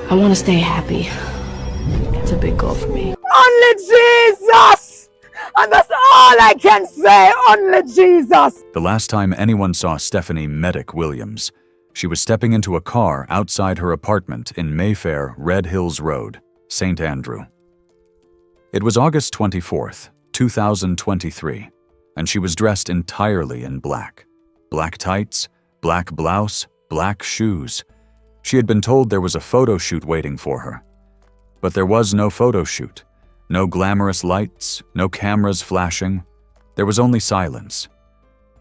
I want to stay happy. It's a big goal for me. Only Jesus! And that's all I can say, only Jesus! The last time anyone saw Stephanie Medikk Williams, she was stepping into a car outside her apartment in Mayfair, Red Hills Road, St. Andrew. It was August 24th, 2023, and she was dressed entirely in black. Black tights, black blouse, black shoes. She had been told there was a photo shoot waiting for her. But there was no photo shoot, no glamorous lights, no cameras flashing. There was only silence.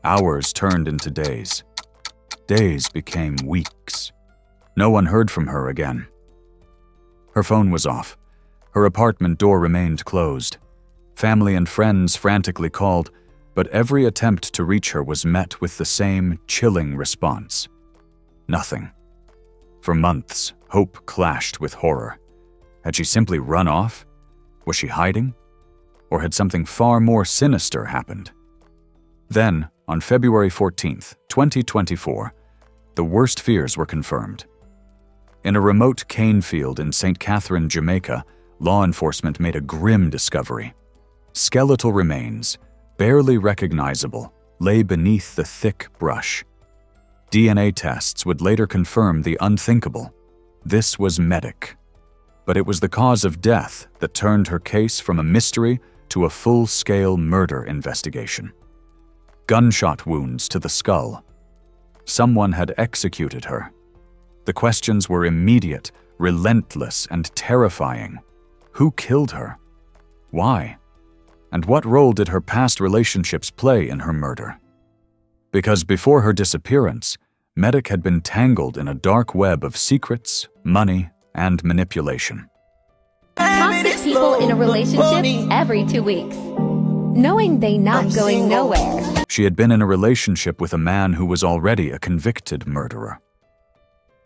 Hours turned into days. Days became weeks. No one heard from her again. Her phone was off. Her apartment door remained closed. Family and friends frantically called, but every attempt to reach her was met with the same chilling response. Nothing. For months, hope clashed with horror. Had she simply run off? Was she hiding? Or had something far more sinister happened? Then, on February 14th, 2024, the worst fears were confirmed. In a remote cane field in St. Catherine, Jamaica, law enforcement made a grim discovery. Skeletal remains, barely recognizable, lay beneath the thick brush. DNA tests would later confirm the unthinkable. This was Medikk. But it was the cause of death that turned her case from a mystery to a full-scale murder investigation. Gunshot wounds to the skull. Someone had executed her. The questions were immediate, relentless, and terrifying. Who killed her? Why? And what role did her past relationships play in her murder? Because before her disappearance, Medikk had been tangled in a dark web of secrets, money, and manipulation. Toxic people in a relationship every 2 weeks, knowing they not going nowhere. She had been in a relationship with a man who was already a convicted murderer.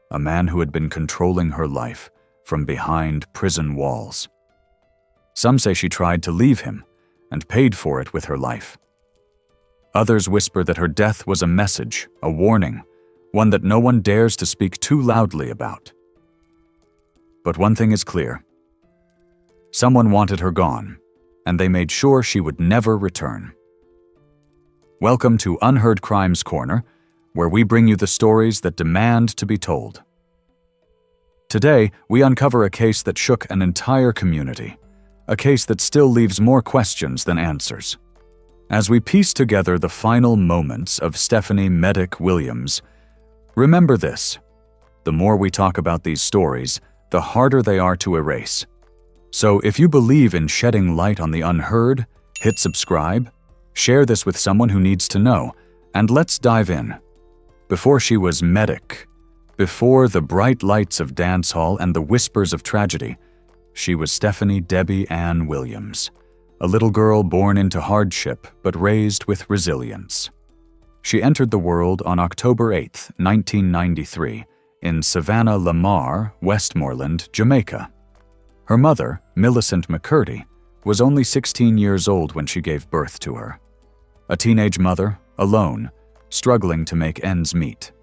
A man who had been controlling her life from behind prison walls. Some say she tried to leave him and paid for it with her life. Others whisper that her death was a message, a warning, one that no one dares to speak too loudly about. But one thing is clear. Someone wanted her gone, and they made sure she would never return. Welcome to Unheard Crimes Corner, where we bring you the stories that demand to be told. Today, we uncover a case that shook an entire community, a case that still leaves more questions than answers. As we piece together the final moments of Stephanie Medikk Williams, remember this: the more we talk about these stories, the harder they are to erase. So if you believe in shedding light on the unheard, hit subscribe, share this with someone who needs to know, and let's dive in. Before she was Medikk, before the bright lights of dancehall and the whispers of tragedy, she was Stephanie Debbie Ann Williams, a little girl born into hardship but raised with resilience. She entered the world on October 8, 1993, in Savannah Lamar, Westmoreland, Jamaica. Her mother, Millicent McCurdy, was only 16 years old when she gave birth to her. A teenage mother, alone, struggling to make ends meet.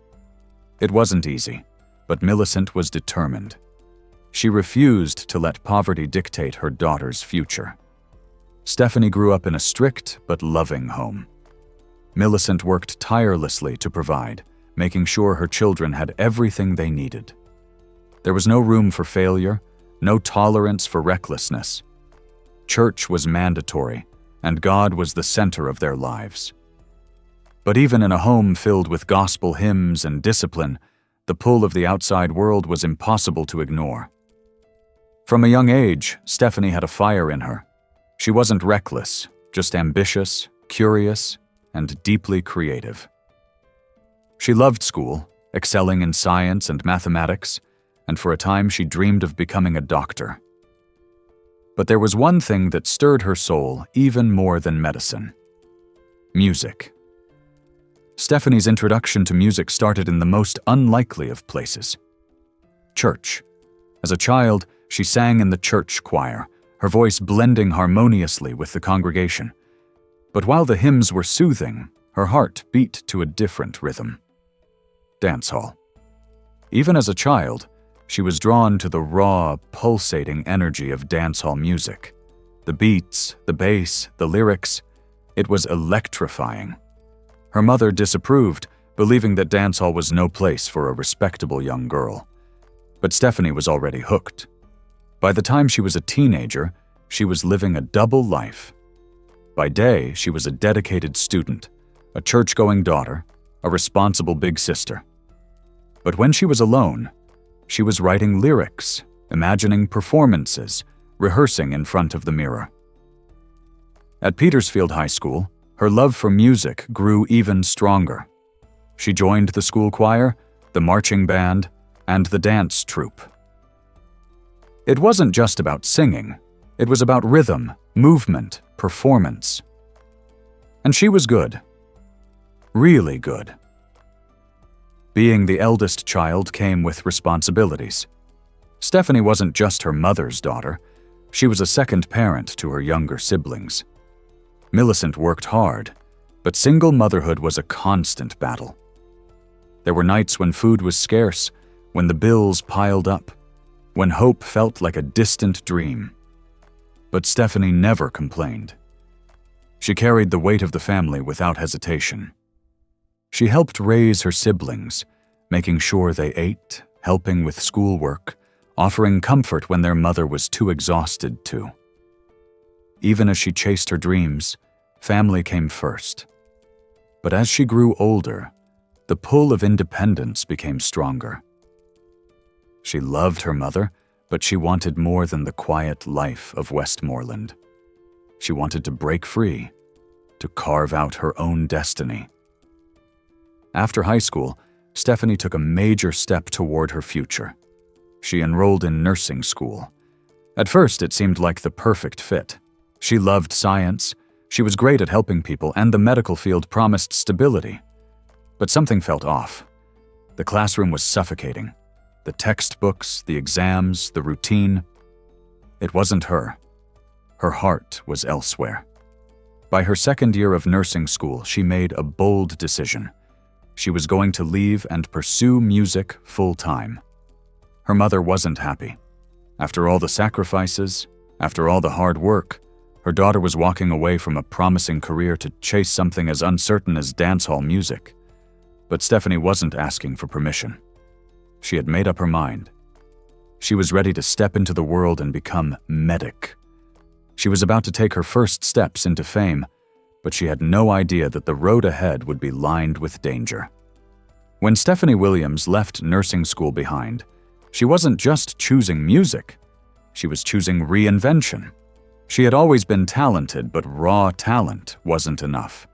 It wasn't easy, but Millicent was determined. She refused to let poverty dictate her daughter's future. Stephanie grew up in a strict but loving home. Millicent worked tirelessly to provide, making sure her children had everything they needed. There was no room for failure, no tolerance for recklessness. Church was mandatory, and God was the center of their lives. But even in a home filled with gospel hymns and discipline, the pull of the outside world was impossible to ignore. From a young age, Stephanie had a fire in her. She wasn't reckless, just ambitious, curious, and deeply creative. She loved school, excelling in science and mathematics, and for a time she dreamed of becoming a doctor. But there was one thing that stirred her soul even more than medicine: music. Stephanie's introduction to music started in the most unlikely of places: church. As a child, she sang in the church choir, her voice blending harmoniously with the congregation. But while the hymns were soothing, her heart beat to a different rhythm: dancehall. Even as a child, She was drawn to the raw, pulsating energy of dancehall music. The beats, the bass, the lyrics. It was electrifying. Her mother disapproved, believing that dancehall was no place for a respectable young girl. But Stephanie was already hooked. By the time she was a teenager, she was living a double life. By day, she was a dedicated student, a church-going daughter, a responsible big sister. But when she was alone, she was writing lyrics, imagining performances, rehearsing in front of the mirror. At Petersfield High School, her love for music grew even stronger. She joined the school choir, the marching band, and the dance troupe. It wasn't just about singing. It was about rhythm, movement, performance. And she was good. Really good. Being the eldest child came with responsibilities. Stephanie wasn't just her mother's daughter. She was a second parent to her younger siblings. Millicent worked hard, but single motherhood was a constant battle. There were nights when food was scarce, when the bills piled up, when hope felt like a distant dream. But Stephanie never complained. She carried the weight of the family without hesitation. She helped raise her siblings, making sure they ate, helping with schoolwork, offering comfort when their mother was too exhausted to. Even as she chased her dreams, family came first. But as she grew older, the pull of independence became stronger. She loved her mother, but she wanted more than the quiet life of Westmoreland. She wanted to break free, to carve out her own destiny. After high school, Stephanie took a major step toward her future. She enrolled in nursing school. At first, it seemed like the perfect fit. She loved science, she was great at helping people, and the medical field promised stability. But something felt off. The classroom was suffocating. The textbooks, the exams, the routine. It wasn't her. Her heart was elsewhere. By her second year of nursing school, she made a bold decision. She was going to leave and pursue music full-time. Her mother wasn't happy. After all the sacrifices, after all the hard work, her daughter was walking away from a promising career to chase something as uncertain as dancehall music. But Stephanie wasn't asking for permission. She had made up her mind. She was ready to step into the world and become Medikk. She was about to take her first steps into fame, but she had no idea that the road ahead would be lined with danger. When Stephanie Williams left nursing school behind, she wasn't just choosing music. She was choosing reinvention. She had always been talented, but raw talent wasn't enough.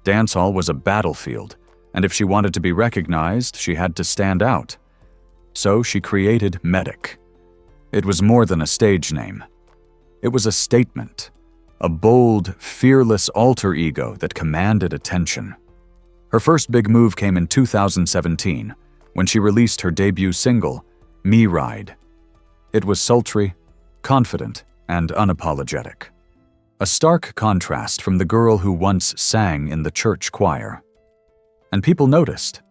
Dancehall was a battlefield, and if she wanted to be recognized, she had to stand out. So she created Medikk. It was more than a stage name. It was a statement, a bold, fearless alter ego that commanded attention. Her first big move came in 2017, when she released her debut single, Me Ride. It was sultry, confident, and unapologetic. A stark contrast from the girl who once sang in the church choir. And people noticed.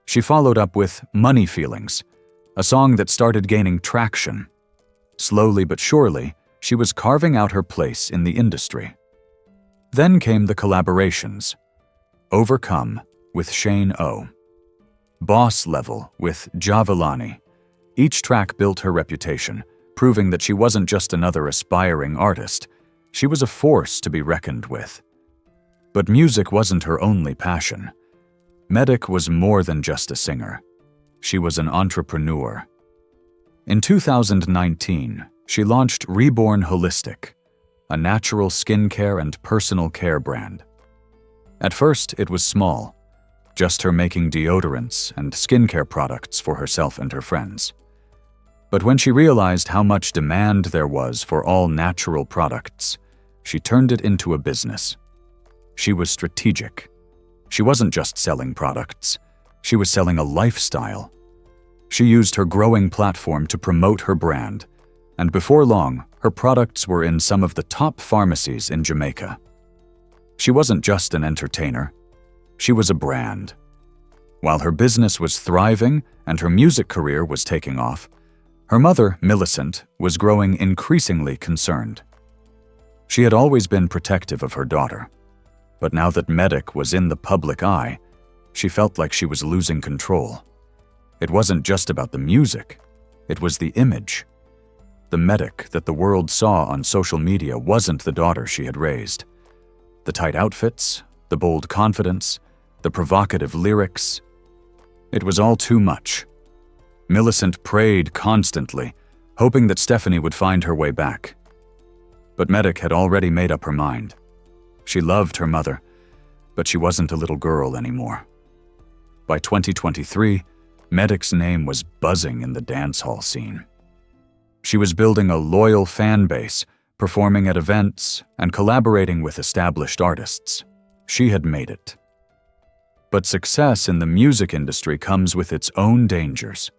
She followed up with Money Feelings, a song that started gaining traction. Slowly but surely, she was carving out her place in the industry. Then came the collaborations. Overcome with Shane O. Boss Level with Javelani. Each track built her reputation, proving that she wasn't just another aspiring artist. She was a force to be reckoned with. But music wasn't her only passion. Medikk was more than just a singer. She was an entrepreneur. In 2019, she launched Reborn Holistic, a natural skincare and personal care brand. At first, it was small, just her making deodorants and skincare products for herself and her friends. But when she realized how much demand there was for all natural products, she turned it into a business. She was strategic. She wasn't just selling products. She was selling a lifestyle. She used her growing platform to promote her brand, and before long, her products were in some of the top pharmacies in Jamaica. She wasn't just an entertainer. She was a brand. While her business was thriving and her music career was taking off, her mother, Millicent, was growing increasingly concerned. She had always been protective of her daughter, but now that Medikk was in the public eye, she felt like she was losing control. It wasn't just about the music, it was the image. The Medikk that the world saw on social media wasn't the daughter she had raised. The tight outfits, the bold confidence, the provocative lyrics. It was all too much. Millicent prayed constantly, hoping that Stephanie would find her way back. But Medikk had already made up her mind. She loved her mother, but she wasn't a little girl anymore. By 2023, Medikk's name was buzzing in the dancehall scene. She was building a loyal fan base, performing at events, and collaborating with established artists. She had made it. But success in the music industry comes with its own dangers.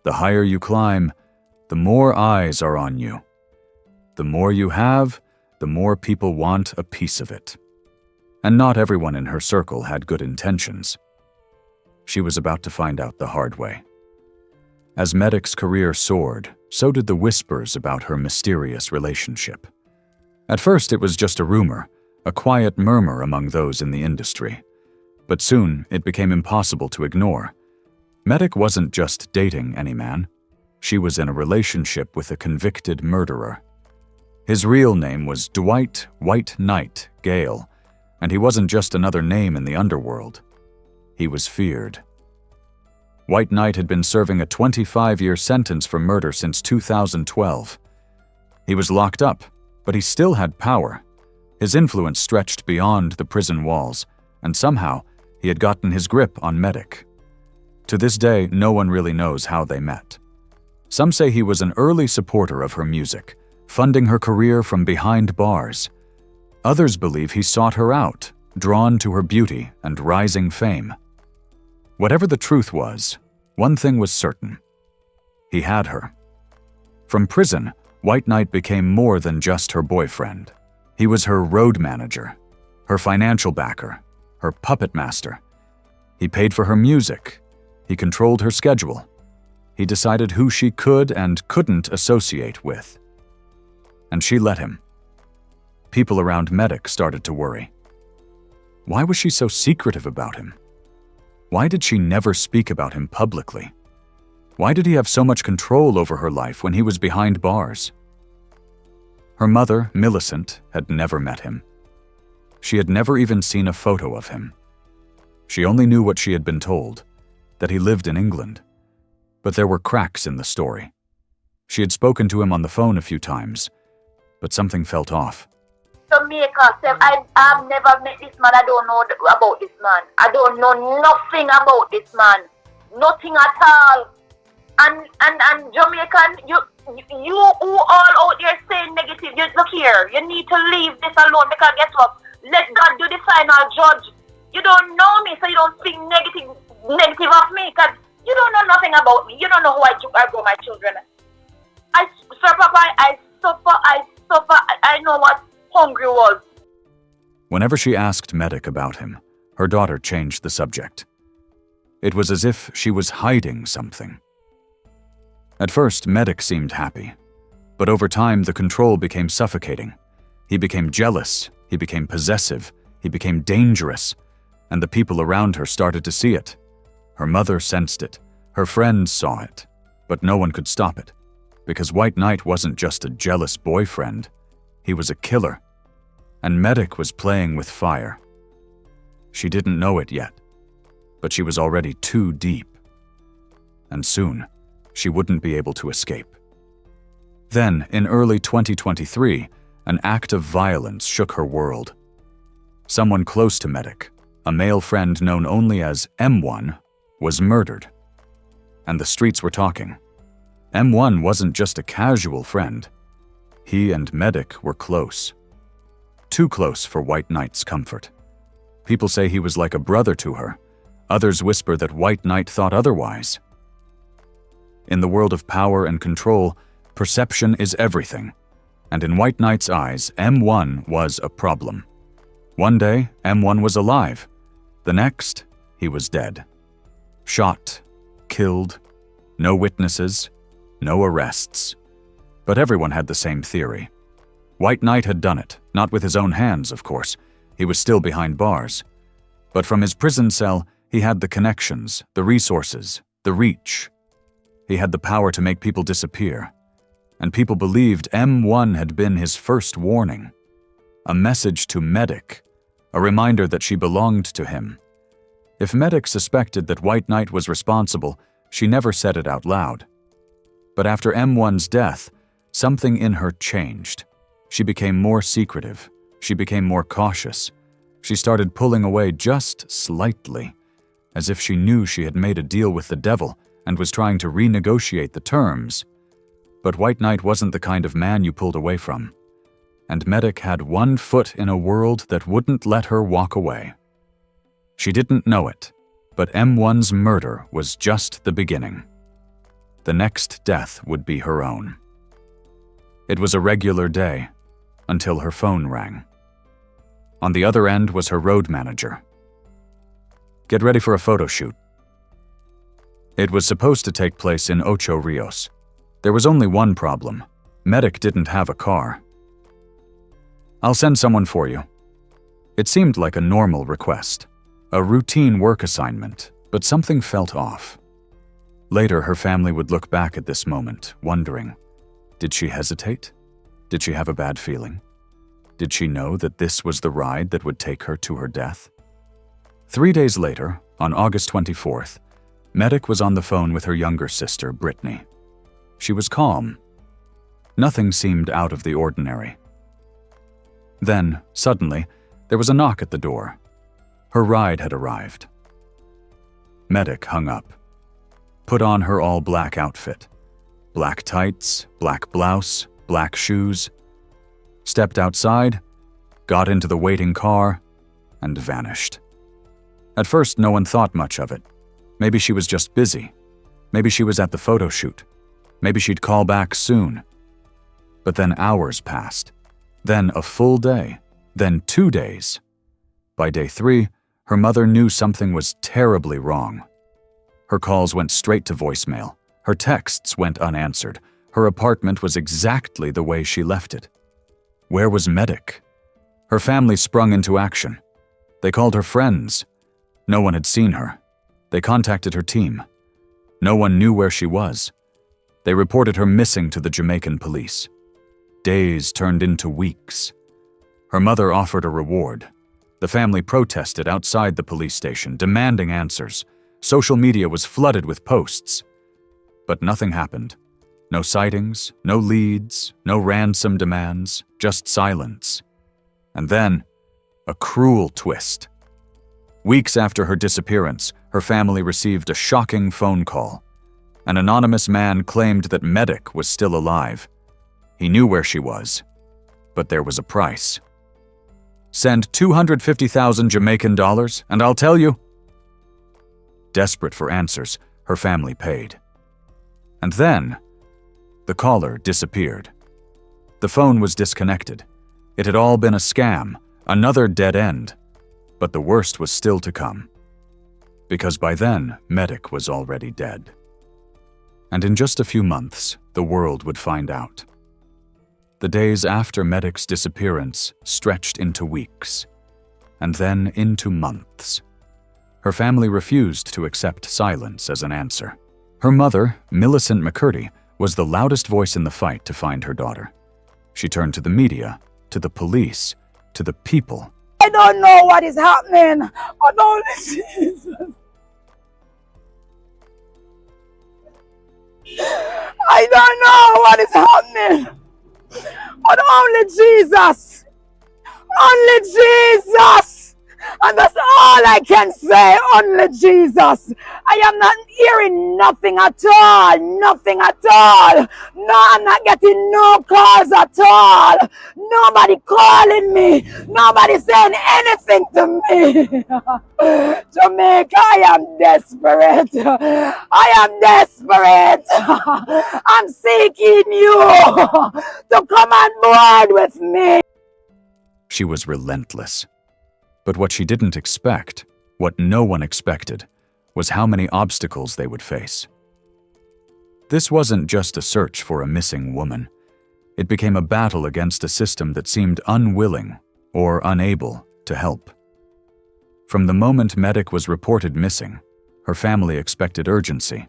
The higher you climb, the more eyes are on you. The more you have, the more people want a piece of it. And not everyone in her circle had good intentions. She was about to find out the hard way. As Medikk's career soared, so did the whispers about her mysterious relationship. At first, it was just a rumor, a quiet murmur among those in the industry. But soon, it became impossible to ignore. Medikk wasn't just dating any man. She was in a relationship with a convicted murderer. His real name was Dwight White Knight Gale, and he wasn't just another name in the underworld. He was feared. White Knight had been serving a 25-year sentence for murder since 2012. He was locked up, but he still had power. His influence stretched beyond the prison walls, and somehow he had gotten his grip on Medikk. To this day, no one really knows how they met. Some say he was an early supporter of her music, funding her career from behind bars. Others believe he sought her out, drawn to her beauty and rising fame. Whatever the truth was, one thing was certain. He had her. From prison, White Knight became more than just her boyfriend. He was her road manager, her financial backer, her puppet master. He paid for her music. He controlled her schedule. He decided who she could and couldn't associate with. And she let him. People around Medikk started to worry. Why was she so secretive about him? Why did she never speak about him publicly? Why did he have so much control over her life when he was behind bars? Her mother, Millicent, had never met him. She had never even seen a photo of him. She only knew what she had been told, that he lived in England. But there were cracks in the story. She had spoken to him on the phone a few times, but something felt off. Jamaica, I've never met this man. I don't know about this man. I don't know nothing about this man. Nothing at all. And Jamaican, you who all out there saying negative, you look here, you need to leave this alone, because guess what? Let God do the final judge. You don't know me, so you don't speak negative of me, because you don't know nothing about me. You don't know who I grow my children. I suffer. I know what hungry was. Whenever she asked Medikk about him, her daughter changed the subject. It was as if she was hiding something. At first, Medikk seemed happy, but over time the control became suffocating. He became jealous, he became possessive, he became dangerous, and the people around her started to see it. Her mother sensed it, her friends saw it, but no one could stop it, because White Knight wasn't just a jealous boyfriend, he was a killer, and Medikk was playing with fire. She didn't know it yet, but she was already too deep, and soon she wouldn't be able to escape. Then, in early 2023, an act of violence shook her world. Someone close to Medikk, a male friend known only as M1, was murdered. And the streets were talking. M1 wasn't just a casual friend. He and Medikk were close. Too close for White Knight's comfort. People say he was like a brother to her. Others whisper that White Knight thought otherwise. In the world of power and control, perception is everything. And in White Knight's eyes, M1 was a problem. One day, M1 was alive. The next, he was dead. Shot, killed, no witnesses, no arrests. But everyone had the same theory. White Knight had done it, not with his own hands, of course. He was still behind bars. But from his prison cell, he had the connections, the resources, the reach. He had the power to make people disappear. And people believed M1 had been his first warning. A message to Medikk, a reminder that she belonged to him. If Medikk suspected that White Knight was responsible, she never said it out loud. But after M1's death, something in her changed. She became more secretive. She became more cautious. She started pulling away just slightly, as if she knew she had made a deal with the devil and was trying to renegotiate the terms. But White Knight wasn't the kind of man you pulled away from. And Medikk had one foot in a world that wouldn't let her walk away. She didn't know it, but M1's murder was just the beginning. The next death would be her own. It was a regular day, until her phone rang. On the other end was her road manager. "Get ready for a photo shoot." It was supposed to take place in Ocho Rios. There was only one problem. Medikk didn't have a car. "I'll send someone for you." It seemed like a normal request, a routine work assignment, but something felt off. Later, her family would look back at this moment, wondering, did she hesitate? Did she have a bad feeling? Did she know that this was the ride that would take her to her death? 3 days later, on August 24th, Medikk was on the phone with her younger sister, Brittany. She was calm. Nothing seemed out of the ordinary. Then, suddenly, there was a knock at the door. Her ride had arrived. Medikk hung up, put on her all-black outfit, black tights, black blouse, black shoes, stepped outside, got into the waiting car, and vanished. At first, no one thought much of it. Maybe she was just busy. Maybe she was at the photo shoot. Maybe she'd call back soon. But then hours passed. Then a full day. Then 2 days. By day 3, her mother knew something was terribly wrong. Her calls went straight to voicemail. Her texts went unanswered. Her apartment was exactly the way she left it. Where was Medikk? Her family sprung into action. They called her friends. No one had seen her. They contacted her team. No one knew where she was. They reported her missing to the Jamaican police. Days turned into weeks. Her mother offered a reward. The family protested outside the police station, demanding answers. Social media was flooded with posts. But nothing happened. No sightings, no leads, no ransom demands, just silence. And then, a cruel twist. Weeks after her disappearance, her family received a shocking phone call. An anonymous man claimed that Medikk was still alive. He knew where she was, but there was a price. "Send 250,000 Jamaican dollars, and I'll tell you." Desperate for answers, her family paid. And then, the caller disappeared. The phone was disconnected. It had all been a scam, another dead end. But the worst was still to come. Because by then, Medikk was already dead. And in just a few months, the world would find out. The days after Medikk's disappearance stretched into weeks, and then into months. Her family refused to accept silence as an answer. Her mother, Millicent McCurdy, was the loudest voice in the fight to find her daughter. She turned to the media, to the police, to the people. "I don't know what is happening. But only Jesus. I don't know what is happening. But only Jesus. Only Jesus. And that's all I can say, only Jesus. I am not hearing nothing at all, nothing at all. No, I'm not getting no calls at all. Nobody calling me, nobody saying anything to me. Jamaica, I am desperate. I am desperate. I'm seeking you to come on board with me. She was relentless. But what she didn't expect, what no one expected, was how many obstacles they would face. This wasn't just a search for a missing woman. It became a battle against a system that seemed unwilling or unable to help. From the moment Medikk was reported missing, her family expected urgency.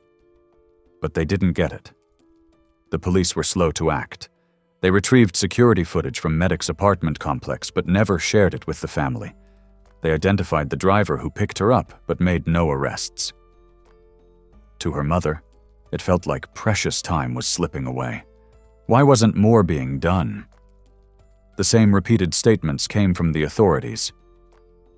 But they didn't get it. The police were slow to act. They retrieved security footage from Medikk's apartment complex but never shared it with the family. They identified the driver who picked her up but made no arrests. To her mother, it felt like precious time was slipping away. Why wasn't more being done? The same repeated statements came from the authorities.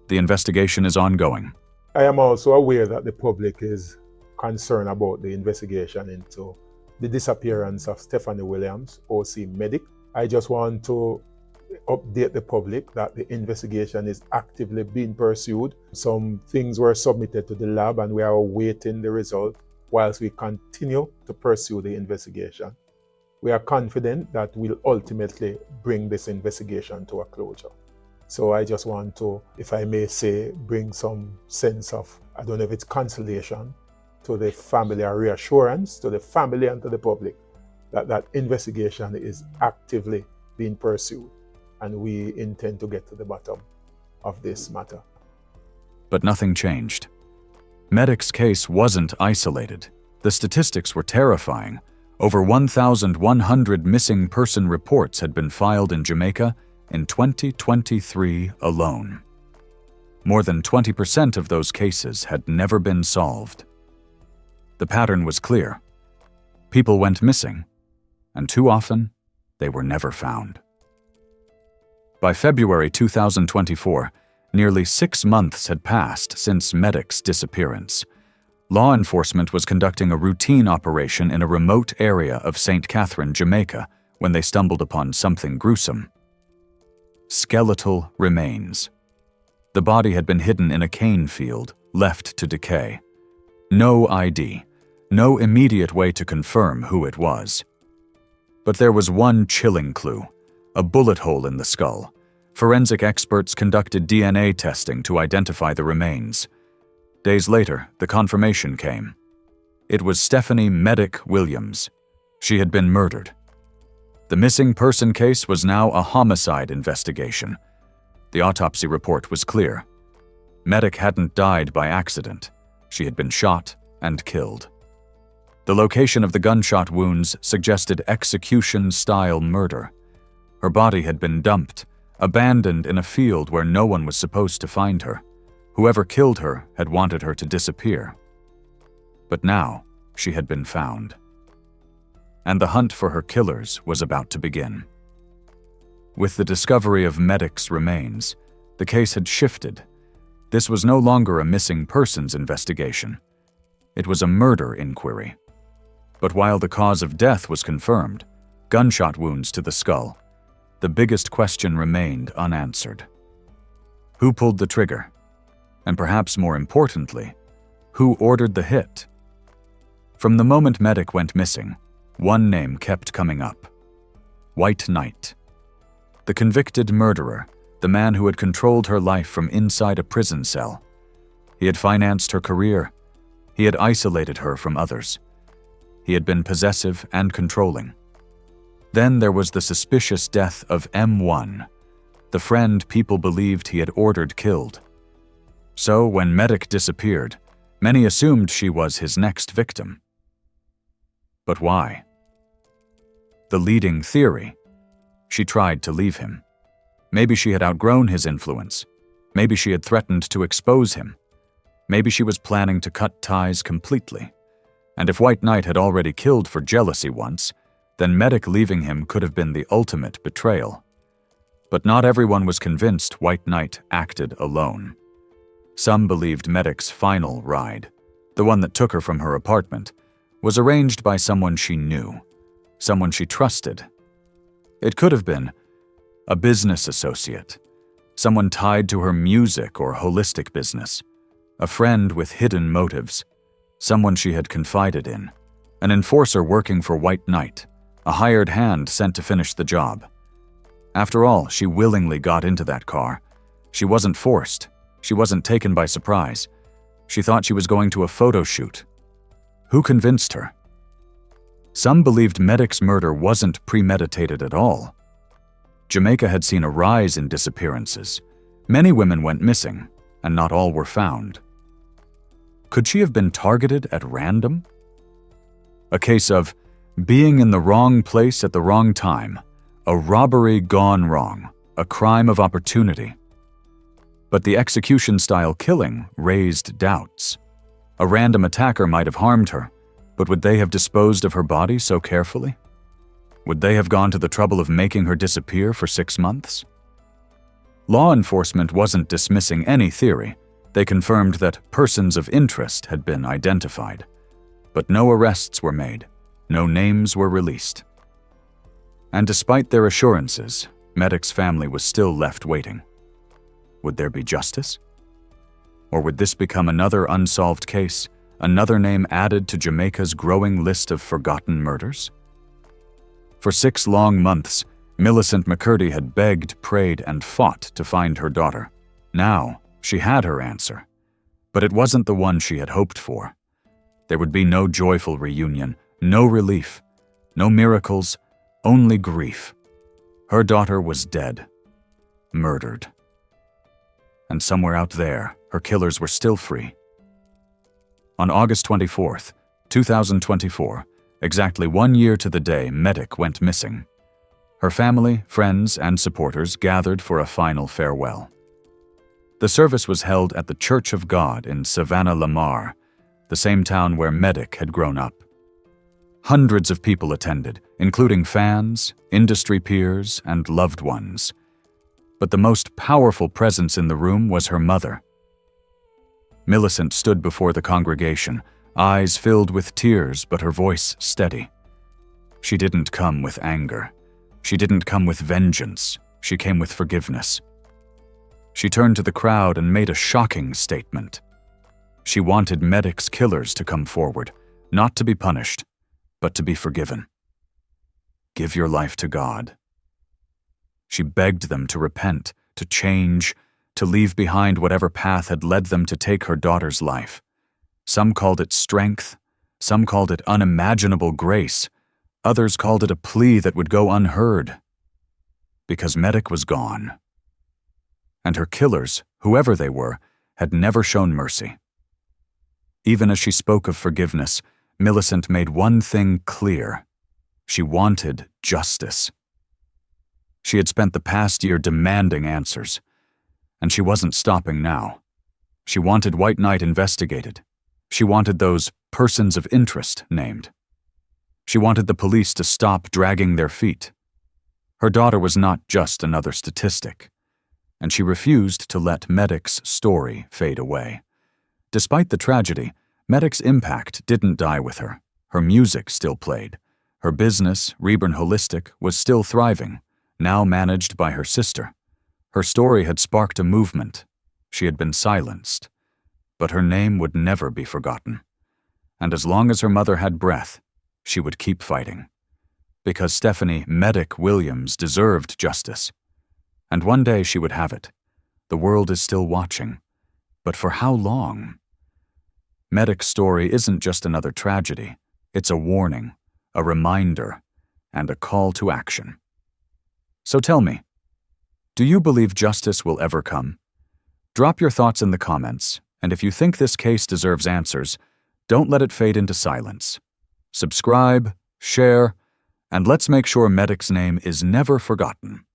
The investigation is ongoing. I am also aware that the public is concerned about the investigation into the disappearance of Stephanie Williams, O.C. Medikk. I just want to update the public that the investigation is actively being pursued. Some things were submitted to the lab and we are awaiting the result whilst we continue to pursue the investigation. We are confident that we'll ultimately bring this investigation to a closure. So I just want to, if I may say, bring some sense of, I don't know if it's consolation to the family or reassurance to the family and to the public that that investigation is actively being pursued and we intend to get to the bottom of this matter. But nothing changed. Medikk's case wasn't isolated. The statistics were terrifying. Over 1,100 missing person reports had been filed in Jamaica in 2023 alone. More than 20% of those cases had never been solved. The pattern was clear. People went missing, and too often, they were never found. By February 2024, nearly 6 months had passed since Medikk's disappearance. Law enforcement was conducting a routine operation in a remote area of St. Catherine, Jamaica, when they stumbled upon something gruesome. Skeletal remains. The body had been hidden in a cane field, left to decay. No ID, no immediate way to confirm who it was. But there was one chilling clue, a bullet hole in the skull. Forensic experts conducted DNA testing to identify the remains. Days later, the confirmation came. It was Stephanie Medikk Williams. She had been murdered. The missing person case was now a homicide investigation. The autopsy report was clear. Medikk hadn't died by accident. She had been shot and killed. The location of the gunshot wounds suggested execution-style murder. Her body had been dumped, abandoned in a field where no one was supposed to find her. Whoever killed her had wanted her to disappear. But now, she had been found. And the hunt for her killers was about to begin. With the discovery of Medikk's remains, the case had shifted. This was no longer a missing persons investigation. It was a murder inquiry. But while the cause of death was confirmed, gunshot wounds to the skull, the biggest question remained unanswered. Who pulled the trigger? And perhaps more importantly, who ordered the hit? From the moment Medikk went missing, one name kept coming up: White Knight. The convicted murderer, the man who had controlled her life from inside a prison cell. He had financed her career. He had isolated her from others. He had been possessive and controlling. Then there was the suspicious death of M1, the friend people believed he had ordered killed. So when Medikk disappeared, many assumed she was his next victim. But why? The leading theory: she tried to leave him. Maybe she had outgrown his influence. Maybe she had threatened to expose him. Maybe she was planning to cut ties completely. And if White Knight had already killed for jealousy once, then Medikk leaving him could have been the ultimate betrayal. But not everyone was convinced White Knight acted alone. Some believed Medikk's final ride, the one that took her from her apartment, was arranged by someone she knew, someone she trusted. It could have been a business associate, someone tied to her music or holistic business, a friend with hidden motives, someone she had confided in, an enforcer working for White Knight, a hired hand sent to finish the job. After all, she willingly got into that car. She wasn't forced. She wasn't taken by surprise. She thought she was going to a photo shoot. Who convinced her? Some believed Medikk's murder wasn't premeditated at all. Jamaica had seen a rise in disappearances. Many women went missing, and not all were found. Could she have been targeted at random? A case of being in the wrong place at the wrong time, a robbery gone wrong, a crime of opportunity. But the execution-style killing raised doubts. A random attacker might have harmed her, but would they have disposed of her body so carefully? Would they have gone to the trouble of making her disappear for 6 months? Law enforcement wasn't dismissing any theory. They confirmed that persons of interest had been identified. But no arrests were made. No names were released. And despite their assurances, Medikk's family was still left waiting. Would there be justice? Or would this become another unsolved case, another name added to Jamaica's growing list of forgotten murders? For 6 long months, Millicent McCurdy had begged, prayed, and fought to find her daughter. Now, she had her answer. But it wasn't the one she had hoped for. There would be no joyful reunion, no relief, no miracles, only grief. Her daughter was dead, murdered. And somewhere out there, her killers were still free. On August 24th, 2024, exactly 1 year to the day Medikk went missing, her family, friends, and supporters gathered for a final farewell. The service was held at the Church of God in Savannah, Lamar, the same town where Medikk had grown up. Hundreds of people attended, including fans, industry peers, and loved ones. But the most powerful presence in the room was her mother. Millicent stood before the congregation, eyes filled with tears but her voice steady. She didn't come with anger. She didn't come with vengeance. She came with forgiveness. She turned to the crowd and made a shocking statement. She wanted Medikk's killers to come forward, not to be punished, but to be forgiven. Give your life to God. She begged them to repent, to change, to leave behind whatever path had led them to take her daughter's life. Some called it strength, some called it unimaginable grace, others called it a plea that would go unheard. Because Medikk was gone. And her killers, whoever they were, had never shown mercy. Even as she spoke of forgiveness, Millicent made one thing clear. She wanted justice. She had spent the past year demanding answers, and she wasn't stopping now. She wanted White Knight investigated. She wanted those persons of interest named. She wanted the police to stop dragging their feet. Her daughter was not just another statistic, and she refused to let Medikk's story fade away. Despite the tragedy, Medikk's impact didn't die with her. Her music still played. Her business, Reborn Holistic, was still thriving, now managed by her sister. Her story had sparked a movement. She had been silenced. But her name would never be forgotten. And as long as her mother had breath, she would keep fighting. Because Stephanie Medikk Williams deserved justice. And one day she would have it. The world is still watching. But for how long? Medikk's story isn't just another tragedy. It's a warning, a reminder, and a call to action. So tell me, do you believe justice will ever come? Drop your thoughts in the comments, and if you think this case deserves answers, don't let it fade into silence. Subscribe, share, and let's make sure Medikk's name is never forgotten.